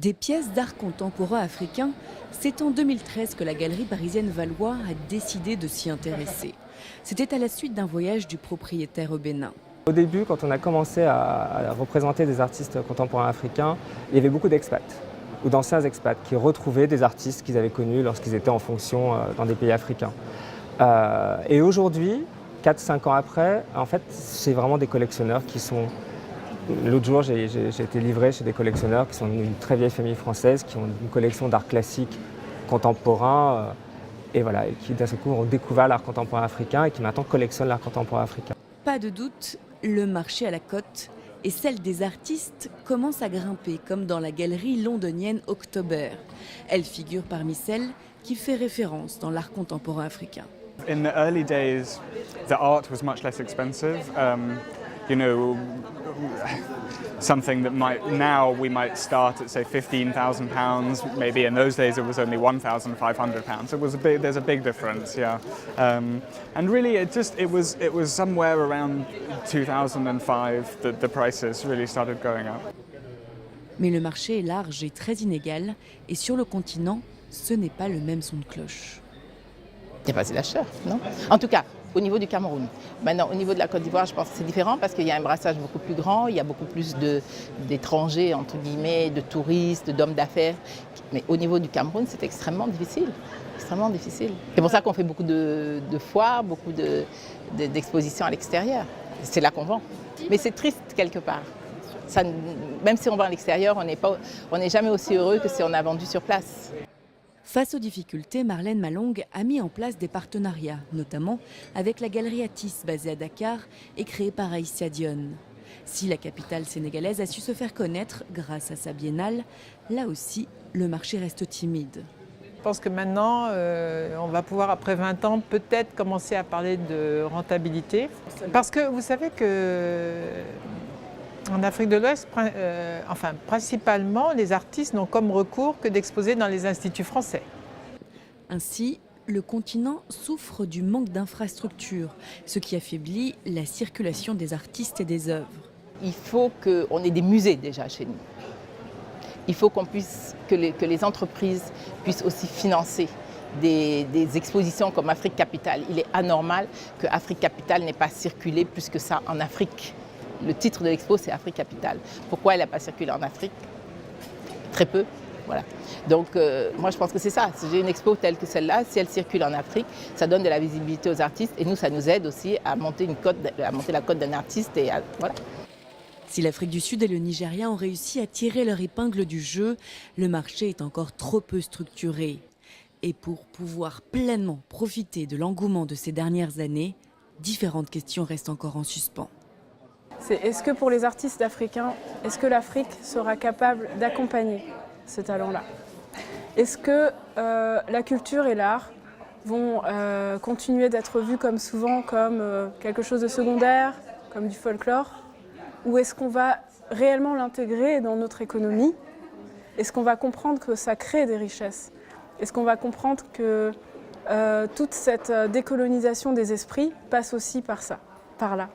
Des pièces d'art contemporain africain, c'est en 2013 que la galerie parisienne Valois a décidé de s'y intéresser. C'était à la suite d'un voyage du propriétaire au Bénin. Au début, quand on a commencé à représenter des artistes contemporains africains, il y avait beaucoup d'expats ou d'anciens expats qui retrouvaient des artistes qu'ils avaient connus lorsqu'ils étaient en fonction dans des pays africains. Et aujourd'hui, 4-5 ans après, en fait, c'est vraiment des collectionneurs qui sont... L'autre jour, j'ai été livré chez des collectionneurs qui sont une très vieille famille française, qui ont une collection d'art classique contemporain, et voilà, et qui d'un seul coup ont découvert l'art contemporain africain et qui maintenant collectionnent l'art contemporain africain. Pas de doute, le marché à la cote et celle des artistes commence à grimper, comme dans la galerie londonienne October. Elle figure parmi celles qui fait référence dans l'art contemporain africain. In the early days, the art was much less expensive. You know, something that now we might start at say £15,000. Maybe in those days it was only £1,500. There's a big difference, yeah. And really, it was somewhere around 2005 that the prices really started going up. Mais le marché est large et très inégal, et sur le continent, ce n'est pas le même son de cloche. C'est facile à acheter, non? En tout cas, au niveau du Cameroun. Maintenant, au niveau de la Côte d'Ivoire, je pense que c'est différent parce qu'il y a un brassage beaucoup plus grand, il y a beaucoup plus d'étrangers, entre guillemets, de touristes, d'hommes d'affaires. Mais au niveau du Cameroun, c'est extrêmement difficile. Extrêmement difficile. C'est pour ça qu'on fait beaucoup de foires, beaucoup d'expositions à l'extérieur. C'est là qu'on vend. Mais c'est triste quelque part. Ça, même si on vend à l'extérieur, on n'est jamais aussi heureux que si on a vendu sur place. Face aux difficultés, Marlène Malong a mis en place des partenariats, notamment avec la galerie Atis basée à Dakar et créée par Aïssia Dione. Si la capitale sénégalaise a su se faire connaître grâce à sa biennale, là aussi, le marché reste timide. Je pense que maintenant, on va pouvoir, après 20 ans, peut-être commencer à parler de rentabilité. Parce que vous savez que en Afrique de l'Ouest, principalement, les artistes n'ont comme recours que d'exposer dans les instituts français. Ainsi, le continent souffre du manque d'infrastructures, ce qui affaiblit la circulation des artistes et des œuvres. Il faut qu'on ait des musées déjà chez nous. Il faut que les entreprises puissent aussi financer des expositions comme Afrique Capitale. Il est anormal que Afrique Capitale n'ait pas circulé plus que ça en Afrique. Le titre de l'expo, c'est Afrique Capitale. Pourquoi elle n'a pas circulé en Afrique? Très peu. Voilà. Donc, moi, je pense que c'est ça. Si j'ai une expo telle que celle-là, si elle circule en Afrique, ça donne de la visibilité aux artistes et nous, ça nous aide aussi à monter la cote d'un artiste. Voilà. Si l'Afrique du Sud et le Nigeria ont réussi à tirer leur épingle du jeu, le marché est encore trop peu structuré. Et pour pouvoir pleinement profiter de l'engouement de ces dernières années, différentes questions restent encore en suspens. Est-ce que pour les artistes africains, est-ce que l'Afrique sera capable d'accompagner ce talent-là? Est-ce que la culture et l'art vont continuer d'être vus comme souvent comme quelque chose de secondaire, comme du folklore? Ou est-ce qu'on va réellement l'intégrer dans notre économie? Est-ce qu'on va comprendre que ça crée des richesses? Est-ce qu'on va comprendre que toute cette décolonisation des esprits passe aussi par ça, par là?